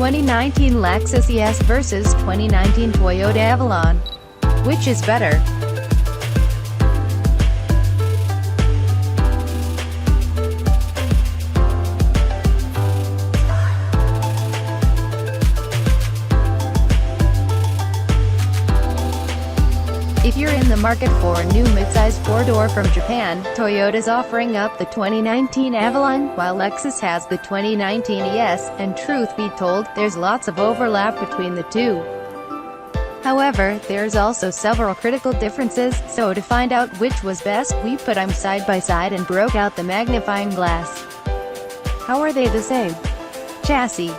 2019 Lexus ES versus 2019 Toyota Avalon. Which is better? If you're in the market for a new midsize four-door from Japan, Toyota's offering up the 2019 Avalon, while Lexus has the 2019 ES, and truth be told, there's lots of overlap between the two. However, there's also several critical differences, so to find out which was best, we put them side by side and broke out the magnifying glass. How are they the same? Chassis.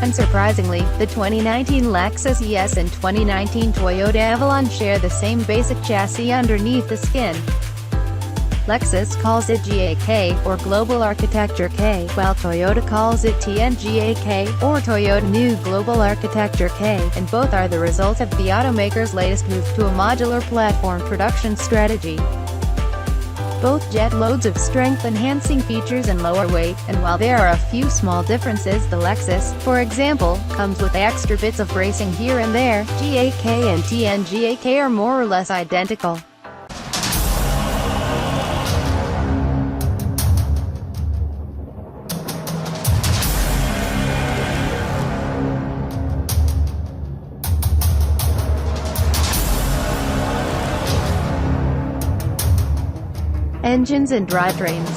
Unsurprisingly, the 2019 Lexus ES and 2019 Toyota Avalon share the same basic chassis underneath the skin. Lexus calls it GAK, or Global Architecture K, while Toyota calls it TNGAK, or Toyota New Global Architecture K, and both are the result of the automaker's latest move to a modular platform production strategy. Both jet loads of strength-enhancing features and lower weight, and while there are a few small differences, the Lexus, for example, comes with extra bits of bracing here and there. GAK and TNGAK are more or less identical. Engines and drivetrains.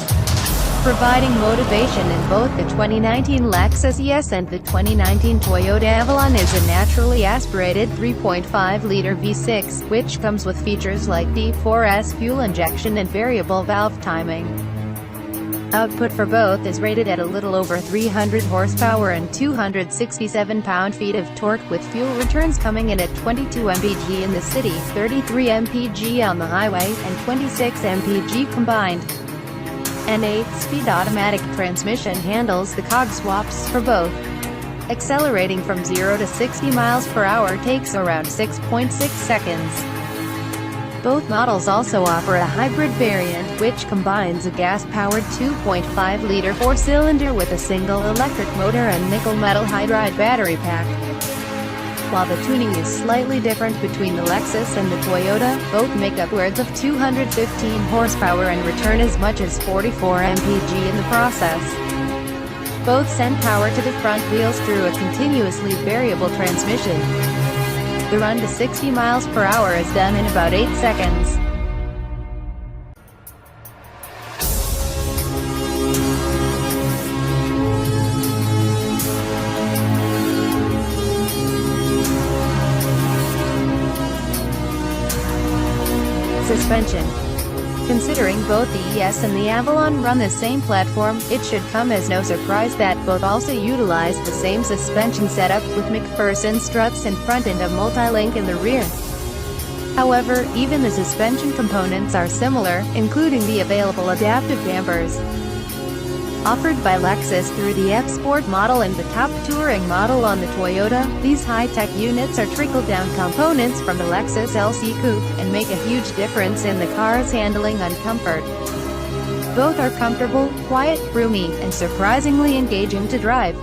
Providing motivation in both the 2019 Lexus ES and the 2019 Toyota Avalon is a naturally aspirated 3.5-liter V6, which comes with features like D4S fuel injection and variable valve timing. Output for both is rated at a little over 300 horsepower and 267 pound-feet of torque, with fuel returns coming in at 22 mpg in the city, 33 mpg on the highway, and 26 mpg combined. An 8-speed automatic transmission handles the cog swaps for both. Accelerating from 0 to 60 miles per hour takes around 6.6 seconds. Both models also offer a hybrid variant, which combines a gas-powered 2.5-liter four-cylinder with a single electric motor and nickel-metal hydride battery pack. While the tuning is slightly different between the Lexus and the Toyota, both make upwards of 215 horsepower and return as much as 44 mpg in the process. Both send power to the front wheels through a continuously variable transmission. The run to 60 miles per hour is done in about 8 seconds. Suspension. Considering both the ES and the Avalon run the same platform, it should come as no surprise that both also utilize the same suspension setup, with McPherson struts and front end of multi-link in the rear. However, even the suspension components are similar, including the available adaptive dampers. Offered by Lexus through the F-Sport model and the top touring model on the Toyota, these high-tech units are trickle-down components from the Lexus LC Coupe, and make a huge difference in the car's handling and comfort. Both are comfortable, quiet, roomy, and surprisingly engaging to drive.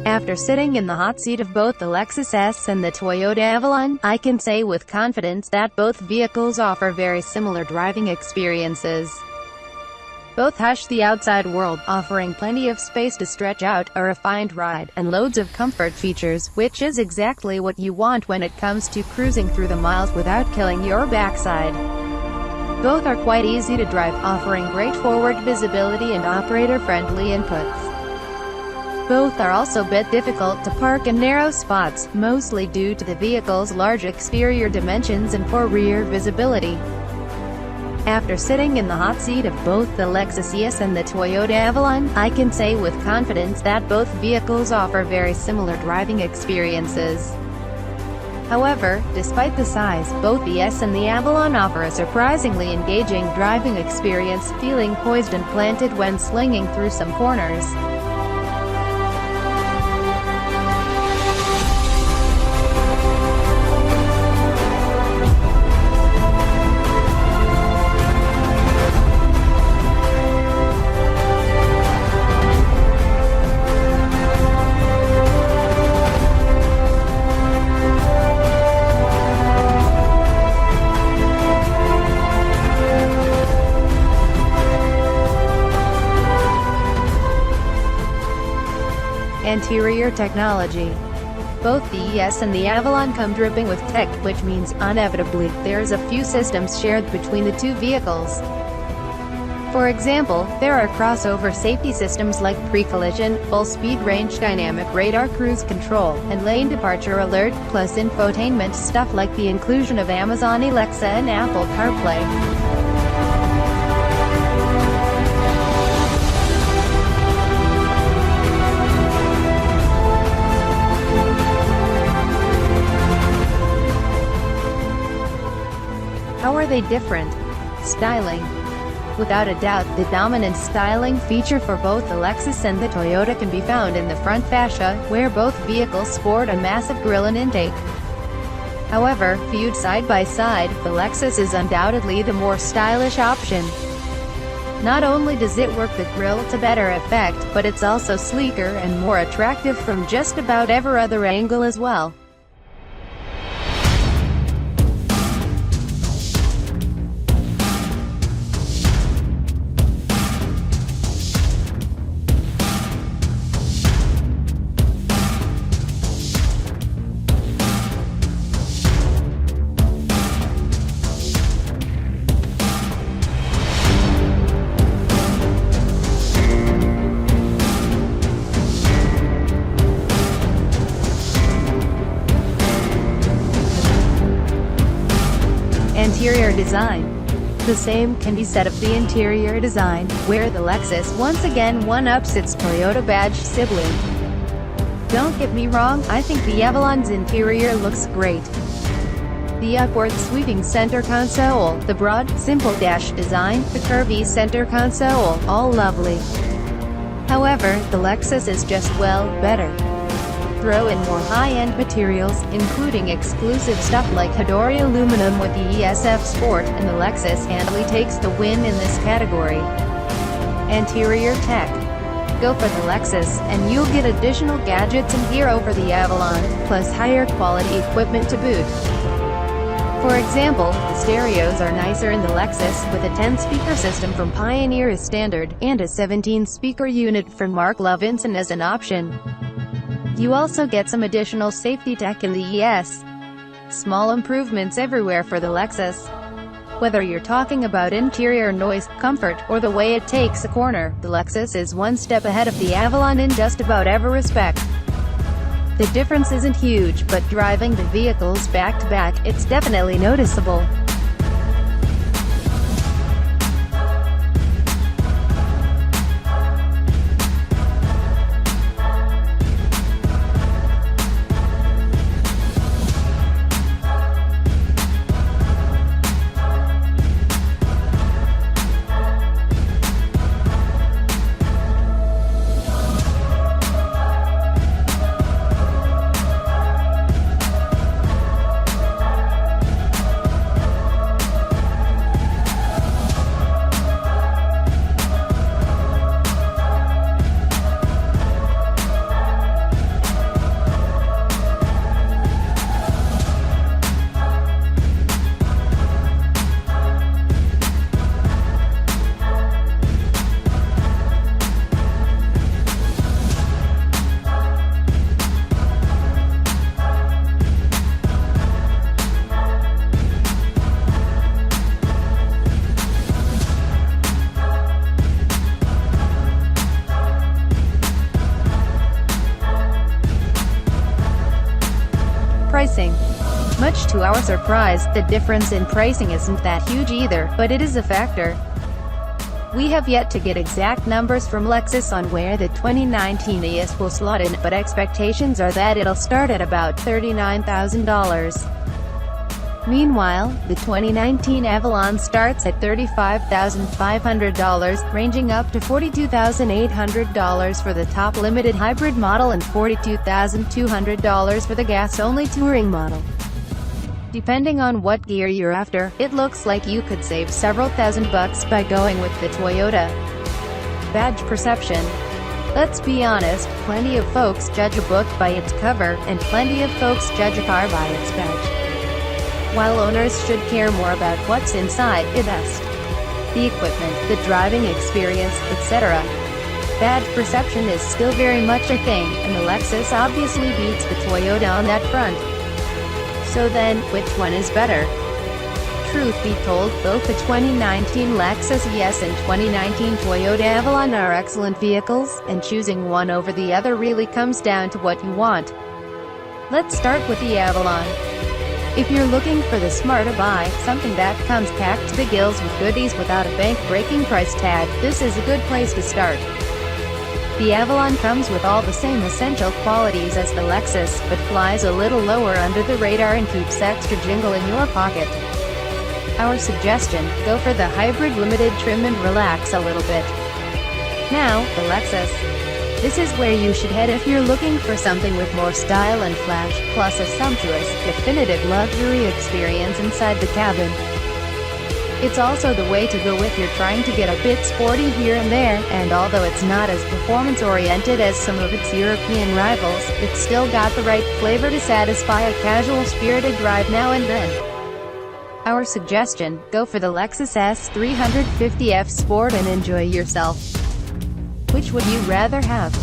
After sitting in the hot seat of both the Lexus S and the Toyota Avalon, I can say with confidence that both vehicles offer very similar driving experiences. Both hush the outside world, offering plenty of space to stretch out, a refined ride, and loads of comfort features, which is exactly what you want when it comes to cruising through the miles without killing your backside. Both are quite easy to drive, offering great forward visibility and operator-friendly inputs. Both are also a bit difficult to park in narrow spots, mostly due to the vehicle's large exterior dimensions and poor rear visibility. After sitting in the hot seat of both the Lexus ES and the Toyota Avalon, I can say with confidence that both vehicles offer very similar driving experiences. However, despite the size, both the S and the Avalon offer a surprisingly engaging driving experience, feeling poised and planted when slinging through some corners. Anterior technology. Both the ES and the Avalon come dripping with tech, which means, inevitably, there's a few systems shared between the two vehicles. For example, there are crossover safety systems like pre-collision, full-speed range dynamic radar cruise control, and lane departure alert, plus infotainment stuff like the inclusion of Amazon Alexa and Apple CarPlay. How are they different? Styling. Without a doubt, the dominant styling feature for both the Lexus and the Toyota can be found in the front fascia, where both vehicles sport a massive grille and intake. However, viewed side by side, the Lexus is undoubtedly the more stylish option. Not only does it work the grille to better effect, but it's also sleeker and more attractive from just about every other angle as well. Interior design. The same can be said of the interior design, where the Lexus once again one-ups its Toyota badge sibling. Don't get me wrong, I think the Avalon's interior looks great. The upward sweeping center console, the broad, simple dash design, the curvy center console, all lovely. However, the Lexus is just, well, better. Throw in more high-end materials, including exclusive stuff like Hidori aluminum with the ESF Sport, and the Lexus handily takes the win in this category. Anterior tech. Go for the Lexus, and you'll get additional gadgets and gear over the Avalon, plus higher quality equipment to boot. For example, the stereos are nicer in the Lexus, with a 10-speaker system from Pioneer as standard, and a 17-speaker unit from Mark Levinson as an option. You also get some additional safety tech in the ES. Small improvements everywhere for the Lexus. Whether you're talking about interior noise, comfort, or the way it takes a corner, the Lexus is one step ahead of the Avalon in just about every respect. The difference isn't huge, but driving the vehicles back to back, it's definitely noticeable. Pricing. Much to our surprise, the difference in pricing isn't that huge either, but it is a factor. We have yet to get exact numbers from Lexus on where the 2019 ES will slot in, but expectations are that it'll start at about $39,000. Meanwhile, the 2019 Avalon starts at $35,500, ranging up to $42,800 for the top limited hybrid model and $42,200 for the gas-only touring model. Depending on what gear you're after, it looks like you could save several $1,000s by going with the Toyota. Badge perception. Let's be honest, plenty of folks judge a book by its cover, and plenty of folks judge a car by its badge. While owners should care more about what's inside, the equipment, the driving experience, etc. Badge perception is still very much a thing, and the Lexus obviously beats the Toyota on that front. So then, which one is better? Truth be told, both the 2019 Lexus ES and 2019 Toyota Avalon are excellent vehicles, and choosing one over the other really comes down to what you want. Let's start with the Avalon. If you're looking for the smarter buy, something that comes packed to the gills with goodies without a bank-breaking price tag, this is a good place to start. The Avalon comes with all the same essential qualities as the Lexus, but flies a little lower under the radar and keeps extra jingle in your pocket. Our suggestion, go for the hybrid limited trim and relax a little bit. Now, the Lexus. This is where you should head if you're looking for something with more style and flash, plus a sumptuous, definitive luxury experience inside the cabin. It's also the way to go if you're trying to get a bit sporty here and there, and although it's not as performance-oriented as some of its European rivals, it's still got the right flavor to satisfy a casual spirited drive now and then. Our suggestion, go for the Lexus S350F Sport and enjoy yourself. Which would you rather have?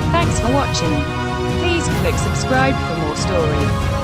Thanks for watching. Please click subscribe for more story.